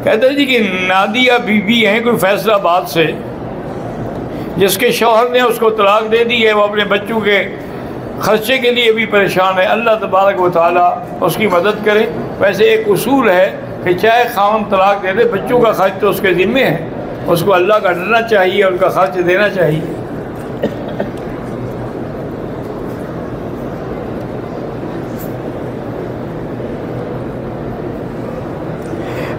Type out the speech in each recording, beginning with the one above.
कहते जी कि नादिया बीबी हैं कोई फैसलाबाद से, जिसके शौहर ने उसको तलाक दे दी है, वो अपने बच्चों के खर्चे के लिए भी परेशान है। अल्लाह तबारक व तआला उसकी मदद करे। वैसे एक उसूल है कि चाहे खामन तलाक दे दे, बच्चों का खर्च तो उसके ज़िम्मे है, उसको अल्लाह का डरना चाहिए, उनका खर्च देना चाहिए।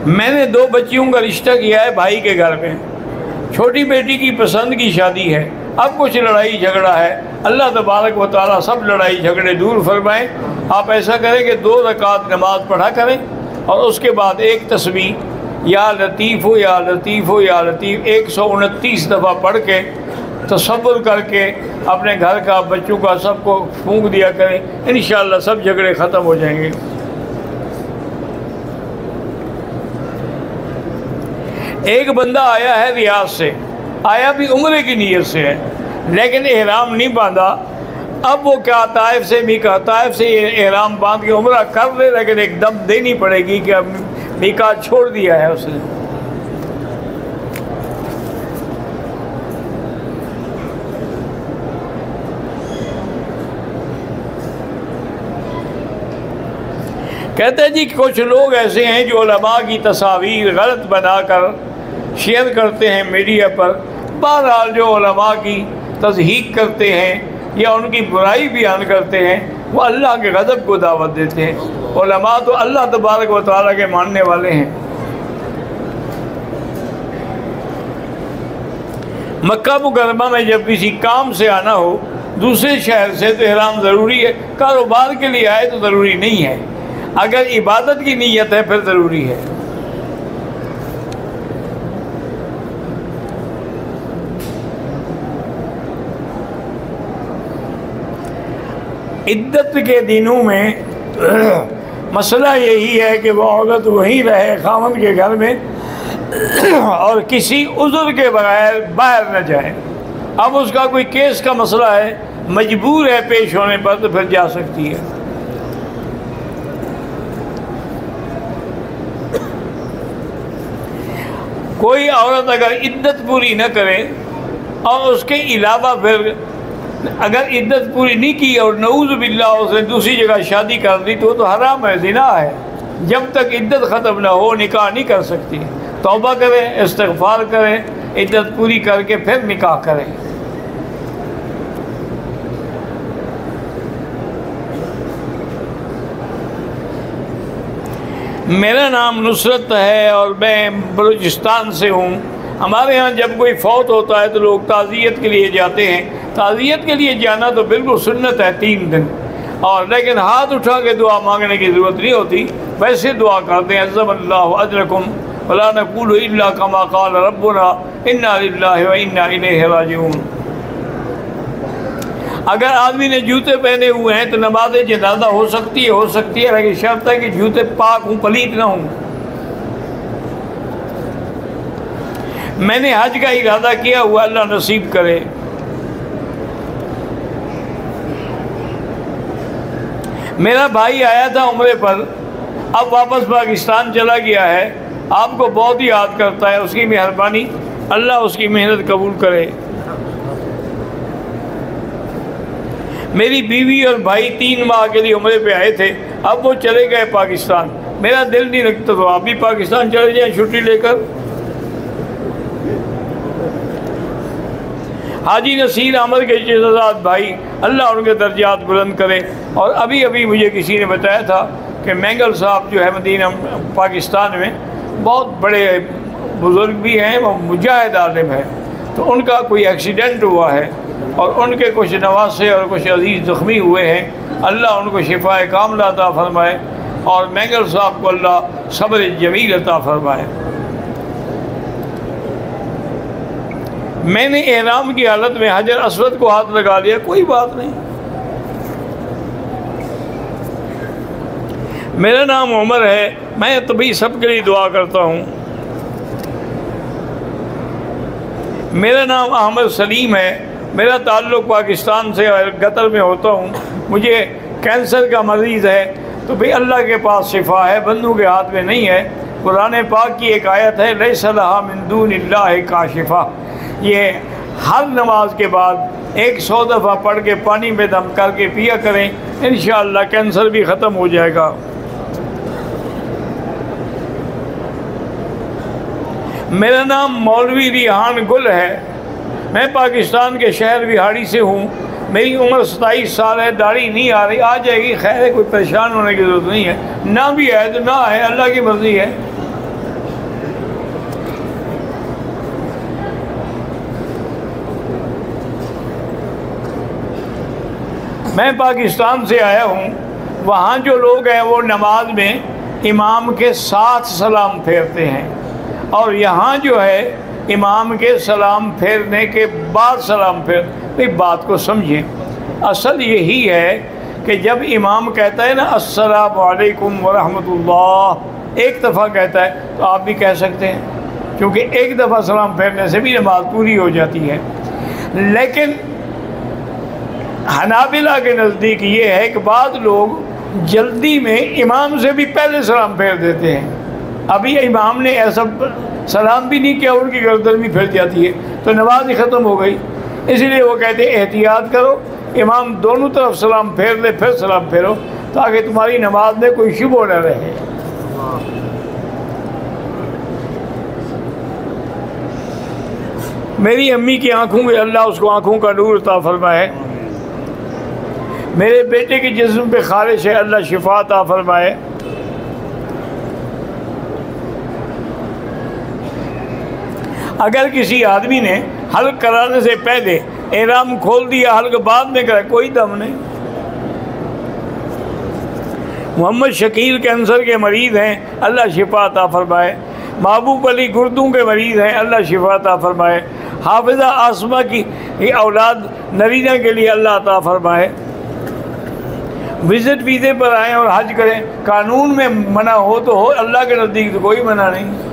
मैंने 2 बच्चियों का रिश्ता किया है भाई के घर में। छोटी बेटी की पसंद की शादी है। अब कुछ लड़ाई झगड़ा है। अल्लाह तबारक व तआला सब लड़ाई झगड़े दूर फरमाएँ। आप ऐसा करें कि 2 रकात नमाज पढ़ा करें और उसके बाद एक तस्बीह या लतीफ़ हो या लतीफ़ हो या लतीफ़ 129 दफ़ा पढ़ के तसव्वुर करके अपने घर का, बच्चों का, सबको फूंक दिया करें। इंशाअल्लाह सब झगड़े ख़त्म हो जाएंगे। एक बंदा आया है रियाद से, आया भी उम्रे की नीयत से है, लेकिन एहराम नहीं बांधा। अब वो क्या ताइफ से मीका, ताइफ से एहराम बांध के उम्रा कर ले, लेकिन एक दम देनी पड़ेगी कि अब मीका छोड़ दिया है उसने। कहते हैं जी कुछ लोग ऐसे हैं जो उलमा की तस्वीर गलत बनाकर शेयर करते हैं मीडिया पर। बहरहाल जो उलमा की तज़हीक करते हैं या उनकी बुराई बयान करते हैं, वो अल्लाह के गज़ब को दावत देते हैं। उलमा तो अल्लाह तबारक व तआला के मानने वाले हैं। मक्का मुकर्रमा में जब किसी काम से आना हो दूसरे शहर से, तो इहराम ज़रूरी है। कारोबार के लिए आए तो ज़रूरी नहीं है। अगर इबादत की नीयत है फिर ज़रूरी है। इद्दत के दिनों में मसला यही है कि वो औरत वहीं रहे खामन के घर में और किसी उज़्र के बगैर बाहर न जाए। अब उसका कोई केस का मसला है, मजबूर है पेश होने पर, तो फिर जा सकती है। कोई औरत अगर इद्दत पूरी न करे और उसके अलावा फिर अगर इद्दत पूरी नहीं की और नऊज़ बिल्लाह उसने दूसरी जगह शादी कर दी, तो हराम है, ज़िना है। जब तक इद्दत ख़त्म ना हो निकाह नहीं कर सकती। तौबा करें, इस्तिग़फ़ार करें, इद्दत पूरी करके फिर निकाह करें। मेरा नाम नुसरत है और मैं बलूचिस्तान से हूँ। हमारे यहाँ जब कोई फौत होता है तो लोग ताज़ियत के लिए जाते हैं। ताज़ियत के लिए जाना तो बिल्कुल सुन्नत है 3 दिन, और लेकिन हाथ उठा के दुआ मांगने की ज़रूरत नहीं होती। वैसे दुआ करते हैं अज़्ज़मल्लाहु अजरकुम वला नक़ूलु इल्ला कमा क़ाल रब्बुना इन्ना लिल्लाहि व इन्ना इलैहि राजिऊन। अगर आदमी ने जूते पहने हुए हैं तो नमाज जनाजा हो सकती है, लेकिन शर्त है कि जूते पाक हों, पलीत ना हों। मैंने हज का इरादा किया हुआ, अल्लाह नसीब करे। मेरा भाई आया था उम्रे पर, अब वापस पाकिस्तान चला गया है। आपको बहुत ही याद करता है, उसकी मेहरबानी, अल्लाह उसकी मेहनत कबूल करे। मेरी बीवी और भाई 3 माह के लिए उम्रे पे आए थे, अब वो चले गए पाकिस्तान। मेरा दिल नहीं लगता, तो आप भी पाकिस्तान चले जाएं छुट्टी लेकर। हाजी नसीर अहमद के शहजाद भाई, अल्लाह उनके दर्जात बुलंद करे। और अभी अभी मुझे किसी ने बताया था कि मैंगल साहब जो है मदीना पाकिस्तान में बहुत बड़े बुज़ुर्ग भी हैं, वो मुजाहिद आलिम है, तो उनका कोई एक्सीडेंट हुआ है और उनके कुछ नवासे और कुछ अजीज़ ज़ख्मी हुए हैं। अल्लाह उनको शिफ़ाए कामिला अता फ़रमाए और मैंगल साहब को अल्लाह सब्र जमील अता फ़रमाए। मैंने एहराम की हालत में हजर अस्वद को हाथ लगा लिया, कोई बात नहीं। मेरा नाम उमर है, मैं तभी सबके लिए दुआ करता हूँ। मेरा नाम अहमद सलीम है, मेरा ताल्लुक़ पाकिस्तान से और कतर में होता हूँ। मुझे कैंसर का मरीज़ है, तो भाई अल्लाह के पास शिफा है, बंदों के हाथ में नहीं है। कुरान पाक की एक आयत है, लैसा लहा मिन दूनिल्लाहि काशिफा। ये हर नमाज के बाद 100 दफ़ा पढ़ के पानी में दम करके पिया करें, इंशाअल्लाह कैंसर भी ख़त्म हो जाएगा। मेरा नाम मौलवी रिहान गुल है। मैं पाकिस्तान के शहर बिहाड़ी से हूँ। मेरी उम्र 27 साल है। दाढ़ी नहीं आ रही, आ जाएगी, खैर है, कोई परेशान होने की ज़रूरत नहीं है। ना भी है तो ना है, अल्लाह की मर्ज़ी है। मैं पाकिस्तान से आया हूँ। वहाँ जो लोग हैं वो नमाज में इमाम के साथ सलाम फेरते हैं, और यहाँ जो है इमाम के सलाम फेरने के बाद सलाम फेर। भाई बात को समझें, असल यही है कि जब इमाम कहता है ना अस्सलामु अलैकुम व रहमतुल्लाह, एक दफ़ा कहता है तो आप भी कह सकते हैं, क्योंकि एक दफ़ा सलाम फेरने से भी नमाज पूरी हो जाती है। लेकिन हनाबिला के नज़दीक ये है कि बाद लोग जल्दी में इमाम से भी पहले सलाम फेर देते हैं। अभी इमाम ने ऐसा सलाम भी नहीं किया, उनकी गर्दन भी फिर जाती है, तो नमाज ही ख़त्म हो गई। इसलिए वो कहते हैं एहतियात करो, इमाम दोनों तरफ सलाम फेर ले, फिर सलाम फेरो, ताकि तुम्हारी नमाज में कोई शुबह न रहे। मेरी अम्मी की आँखों में अल्लाह उसको आँखों का नूर अता फरमाए। मेरे बेटे के जिस्म पे खारिश है, अल्लाह शिफा अता फरमाए। अगर किसी आदमी ने हल्क कराने से पहले एहराम खोल दिया, हल्क बाद में करे, कोई दम नहीं। मोहम्मद शकील कैंसर के मरीज़ हैं, अल्लाह शिफा अता फरमाए। महबूब अली गुर्दों के मरीज़ हैं, अल्लाह शिफा अता फरमाए। हाफिज़ा आसमा की औलाद नरीना के लिए अल्लाह अता फरमाए। विज़िट वीज़े पर आएँ और हज करें, कानून में मना हो तो हो, अल्लाह के नज़दीक तो कोई मना नहीं।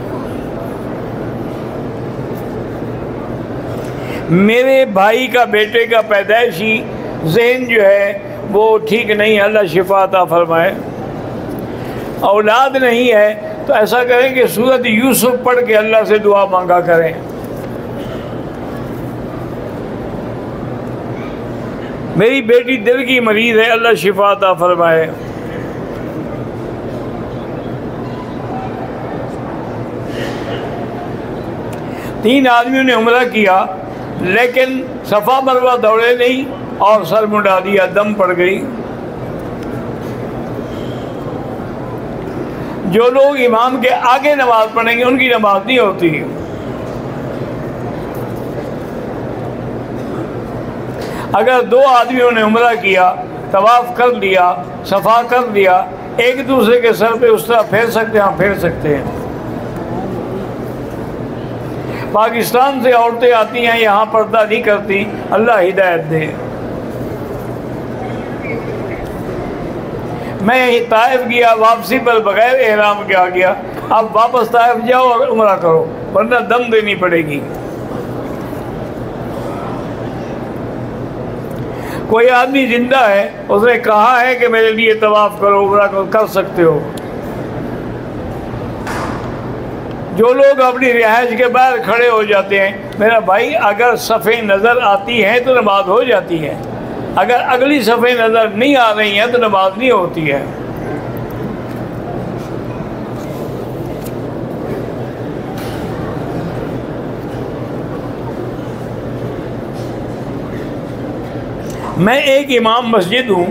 मेरे भाई का बेटे का पैदाइशी ज़हन जो है वो ठीक नहीं, अल्लाह शिफा अता फरमाए। औलाद नहीं है तो ऐसा करें कि सूरत यूसुफ पढ़ के अल्लाह से दुआ मांगा करें। मेरी बेटी दिल की मरीज़ है, अल्लाह शिफा अता फरमाए। तीन आदमियों ने उम्रा किया, लेकिन सफ़ा मरवा दौड़े नहीं और सर मुंडा दिया, दम पड़ गई। जो लोग इमाम के आगे नमाज पढ़ेंगे उनकी नमाज नहीं होती। अगर दो आदमियों ने उम्रा किया, तवाफ़ कर लिया, सफ़ा कर लिया, एक दूसरे के सर पे उस तरह फेर सकते हैं? हाँ, फेर सकते हैं। पाकिस्तान से औरतें आती हैं, यहाँ पर्दा नहीं करती, अल्लाह हिदायत दे। मैं ताइफ गया, वापसी पर बगैर एहराम के आ गया। अब वापस ताइफ जाओ और उम्रा करो, वरना दम देनी पड़ेगी। कोई आदमी जिंदा है, उसने कहा है कि मेरे लिए तवाफ़ करो, उम्रा करो, कर सकते हो। जो लोग अपनी रिहाइश के बाहर खड़े हो जाते हैं, मेरा भाई अगर सफ़े नज़र आती हैं तो नमाज हो जाती है, अगर अगली सफ़े नज़र नहीं आ रही हैं तो नमाज नहीं होती है। मैं एक इमाम मस्जिद हूँ।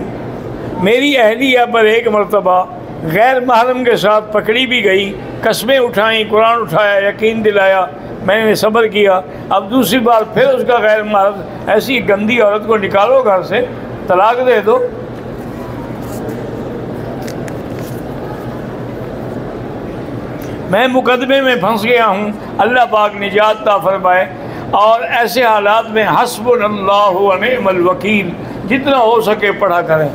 मेरी अहलिया पर एक मरतबा गैर महरम के साथ पकड़ी भी गई, कस्में उठाई, कुरान उठाया, यकीन दिलाया, मैंने सब्र किया। अब दूसरी बार फिर उसका गैर महरम, ऐसी गंदी औरत को निकालो घर से, तलाक दे दो। मैं मुकदमे में फंस गया हूँ, अल्लाह पाक निजात अता फरमाए। और ऐसे हालात में हस्बुनल्लाहु व निअमल वकील जितना हो सके पढ़ा करें।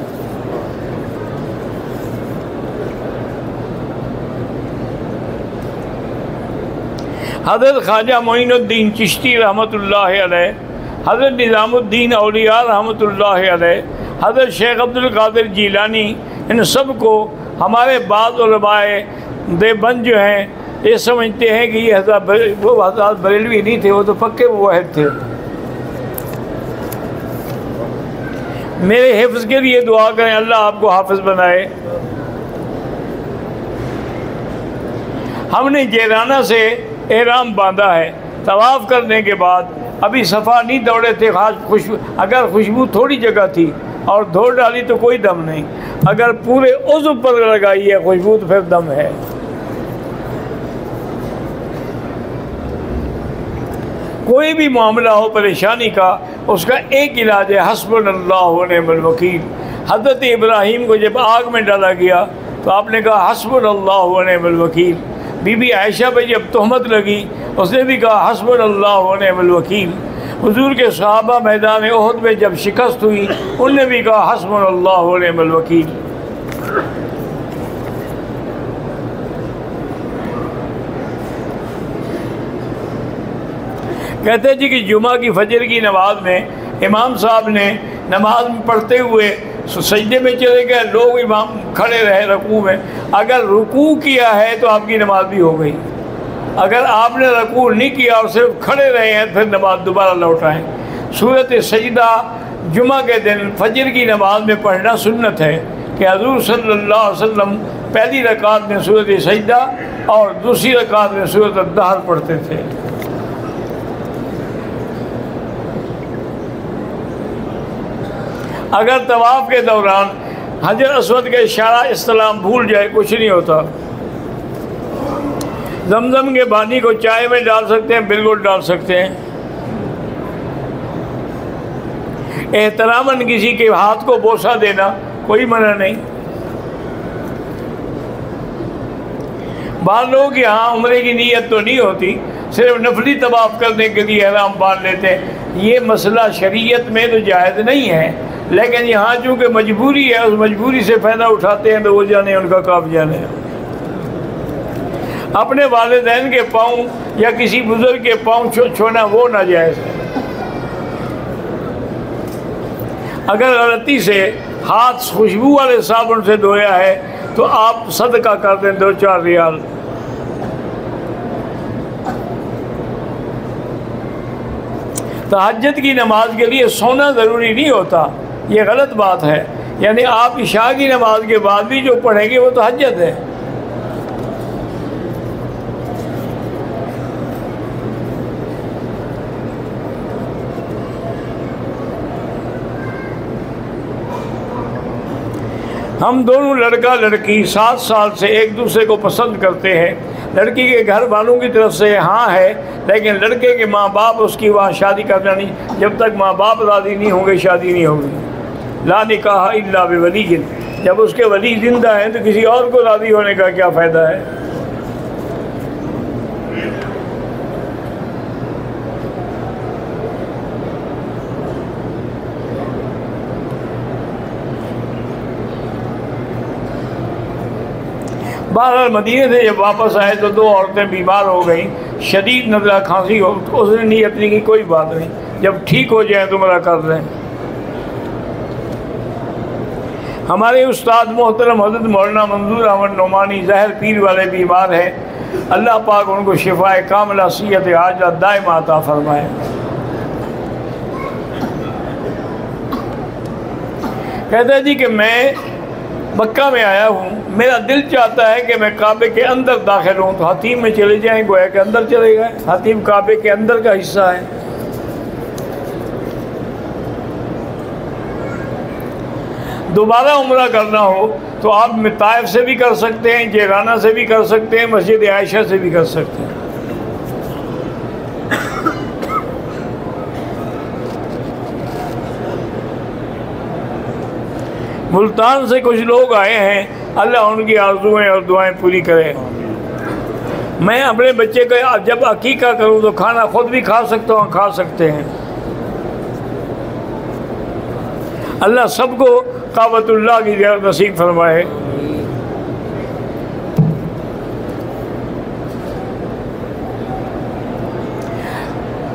हज़रत ख्वाजा मोइनुद्दीन चिश्ती रहमतुल्लाह अलैह, हज़रत निज़ामुद्दीन औलिया रहमतुल्लाह अलैह, हज़रत शेख अब्दुल कादिर जीलानी इन सब को हमारे बाद उलमाए देवबंद जो हैं ये समझते हैं कि ये वो हज़रत बरेलवी नहीं थे, वो तो पक्के मुवाहिद थे। मेरे हिफ्ज़ के लिए दुआ करें, अल्लाह आपको हाफिज़ बनाए। हमने जेराना से एहराम बांधा है, तवाफ़ करने के बाद अभी सफ़ा नहीं दौड़े थे। खास अगर खुशबू थोड़ी जगह थी और धो डाली तो कोई दम नहीं, अगर पूरे उज़्व पर लगाई है खुशबू तो फिर दम है। कोई भी मामला हो परेशानी का, उसका एक इलाज है हस्बुनल्लाहु व निअमल वकील। हज़रत इब्राहीम को जब आग में डाला गया तो आपने कहा हस्बुनल्लाहु व निअमल वकील। बीबी आयशा पे जब तहमत लगी उसने भी कहा हस्बुनल्लाहु व निअमल वकील। हुजूर के सहाबा मैदान उहद में जब शिकस्त हुई उनने भी कहा हस्बुनल्लाहु व निअमल वकील। कहते जी कि जुमा की फजर की नमाज में इमाम साहब ने नमाज में पढ़ते हुए सजदे में चले गए, लोग इमाम खड़े रहे रुकू में। अगर रुकू किया है तो आपकी नमाज भी हो गई। अगर आपने रुकू नहीं किया और सिर्फ खड़े रहे हैं फिर नमाज दोबारा लौटाएं। सूरत सजदा जुमा के दिन फजर की नमाज में पढ़ना सुन्नत है कि हज़ूर सल्लल्लाहु अलैहि वसल्लम पहली रकात में सूरत सजदा और दूसरी रकात में सूरत अद-दहर पढ़ते थे। अगर तवाफ़ के दौरान हजर अस्वद के इशारा इस्लाम भूल जाए कुछ नहीं होता। जमजम के पानी को चाय में डाल सकते हैं, बिल्कुल डाल सकते हैं। एहतरामन किसी के हाथ को बोसा देना कोई मना नहीं। बाल लोग यहाँ उम्रे की नीयत तो नहीं होती, सिर्फ नफली तवाफ़ करने के लिए एहराम बांध लेते हैं। ये मसला शरीयत में तो जायज़ नहीं है, लेकिन यहाँ चूँकि मजबूरी है उस मजबूरी से फ़ायदा उठाते हैं तो वो जाने उनका काब जाने। अपने वालिदैन के पाँव या किसी बुज़ुर्ग के पाँव छूना वो नाजायज़ है। अगर गलती से हाथ खुशबू वाले साबुन से धोया है तो आप सदका कर दें 2-4 रियाल। तहज्जुद की नमाज के लिए सोना ज़रूरी नहीं होता, ये गलत बात है। यानी आप इशा की नमाज के बाद भी जो पढ़ेंगे वो तहज्जुद है। हम दोनों लड़का लड़की 7 साल से एक दूसरे को पसंद करते हैं। लड़की के घर वालों की तरफ से हाँ है, लेकिन लड़के के माँ बाप उसकी वहाँ शादी करना नहीं। जब तक माँ बाप राज़ी नहीं होंगे शादी नहीं होगी। ला निकाह इल्ला बिवली। जब उसके वली जिंदा हैं तो किसी और को राज़ी होने का क्या फ़ायदा है। बहरहाल मदीने से जब वापस आए तो 2 औरतें बीमार हो गई, शदीद नज़ला खांसी हो। तो उसने नीयत नहीं की कोई बात नहीं, जब ठीक हो जाए तो मेरा कर दें। हमारे उस्ताद मोहतरम हज़रत मौलाना मंजूर अहमद नोमानी ज़हर पीर वाले बीमार हैं। अल्लाह पाक उनको शिफाए कामिला सियत आजिला दायमा अता फरमाए। कहते हैं जी कि मैं मक्का में आया हूँ, मेरा दिल चाहता है कि मैं काबे के अंदर दाखिल हूँ। तो हतीम में चले जाएँ, गोया के अंदर चले गए। हतीम काबे के अंदर का हिस्सा है। दोबारा उम्रा करना हो तो आप ताइफ से भी कर सकते हैं, जेराना से भी कर सकते हैं, मस्जिद आयशा से भी कर सकते हैं। मुल्तान से कुछ लोग आए हैं, अल्लाह उनकी आरज़ुएँ और दुआएं पूरी करे। मैं अपने बच्चे का जब अकीका करूं तो खाना खुद भी खा सकता हूँ, खा सकते हैं। अल्लाह सबको काबतुल्लाह की ज़ियारत नसीब फरमाए।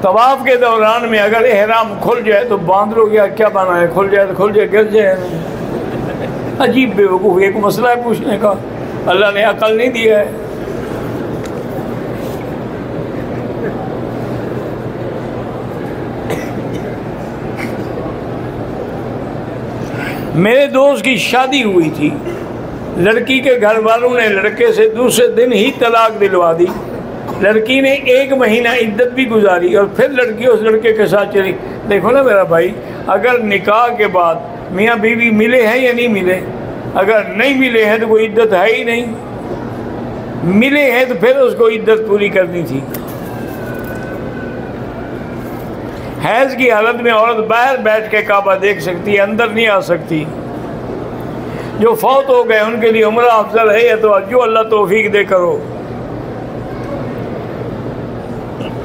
तवाफ़ के दौरान में अगर एहराम खुल जाए तो बांध लो, क्या बनाए, खुल जाए तो खुल जाए, गिर जाए। अजीब बेवकूफ़, एक मसला है पूछने का, अल्लाह ने अकल नहीं दिया है। मेरे दोस्त की शादी हुई थी, लड़की के घर वालों ने लड़के से दूसरे दिन ही तलाक दिलवा दी। लड़की ने 1 महीना इद्दत भी गुजारी और फिर लड़की उस लड़के के साथ चली। देखो ना मेरा भाई, अगर निकाह के बाद मियाँ बीवी मिले हैं या नहीं मिले, अगर नहीं मिले हैं तो कोई इद्दत है ही नहीं, मिले हैं तो फिर उसको इद्दत पूरी करनी थी। हैज़ की हालत में औरत बाहर बैठ के काबा देख सकती है, अंदर नहीं आ सकती। जो फौत हो गए उनके लिए उम्रा अफजल है, या तो जो अल्लाह तौफीक दे करो।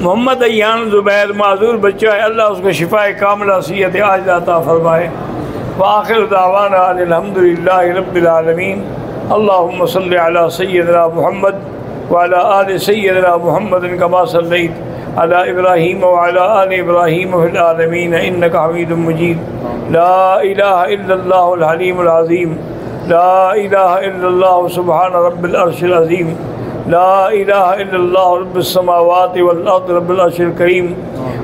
मोहम्मद अय्यान ज़ुबैर माजूर बच्चा है, अल्लाह उसको शिफाए कामिला सियत आज अता फरमाए। व आखिर दावाना अल्हम्दुलिल्लाहि रब्बिल आलमीन। अल्लाहुम्मा सल्लि अला सय्यिदना मुहम्मद व अला आलि सय्यिदना मुहम्मद कमा सल्लैत अला इब्राहीम व अला आलि इब्राहीम फिल आलमीन इन्नका हमीदुम मजीद। ला इलाहा इल्लल्लाहुल हलीमुल अज़ीम। ला इलाहा इल्लल्लाहु सुब्हान रब्बिल अर्शिल अज़ीम। ला इलाहा इल्लल्लाहु रब्बिस समावाति वल अर्दि रब्बिल अर्शिल करीम।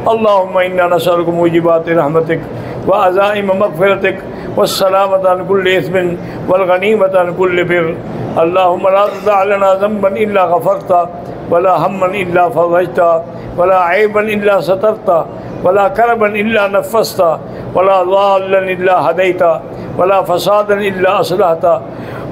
अल्लाहुम्मा इन्ना नसअलुका मूजिबाति रहमतिक व अज़ाइम मग़फ़िरतिक वस्सलामत अन कुल्लि इस्मिन वल गनीमत अन कुल्लि बिर। अल्लाहुम्मा ला तदअ लना ज़ंबन इल्ला गफ़रता वला हम्मन इल्ला फ़रजता वला ऐबन इल्ला सतरता वला करबन इल्ला नफ़्फ़सता वला ज़ाल्लन इल्ला हदैता वला फ़सादन इल्ला असलहता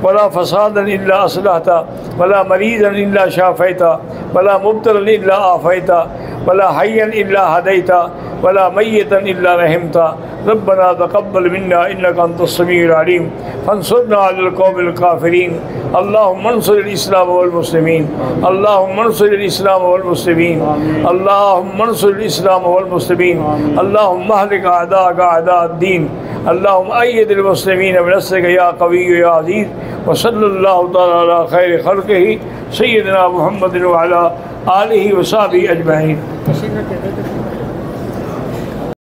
वला फ़सादन इल्ला असलहता वला मरीज़न इल्ला शाफ़ैता वला मुब्तलन इल्ला आफ़ैता वला हय्यन इल्ला हदैता वला मय्यतन इल्ला रहमता। रब्बना तक़ब्बल मिन्ना इन्नका अंतस समीउल अलीम फंसुरना अलल क़ौमिल काफ़िरीन। अल्लाहुम्मा अंसुरिल इस्लाम वल मुस्लिमीन। अल्लाहुम्मा अंसुरिल इस्लाम वल मुस्लिमीन। अल्लाहुम्मा अंसुरिल इस्लाम वल मुस्लिमीन। अल्लाहुम्मा अहलिक अअदाअक अअदाअद्दीन। अल्लाहुम्मा अय्यिदिल मुस्लिमीन बिनस्रिका या क़विय्यु या अज़ीज़। व सल्लल्लाहु तआला अला खैरि ख़ल्क़िही सय्यिदिना मुहम्मदिन व अला आलिहि व सहबिही अजमईन।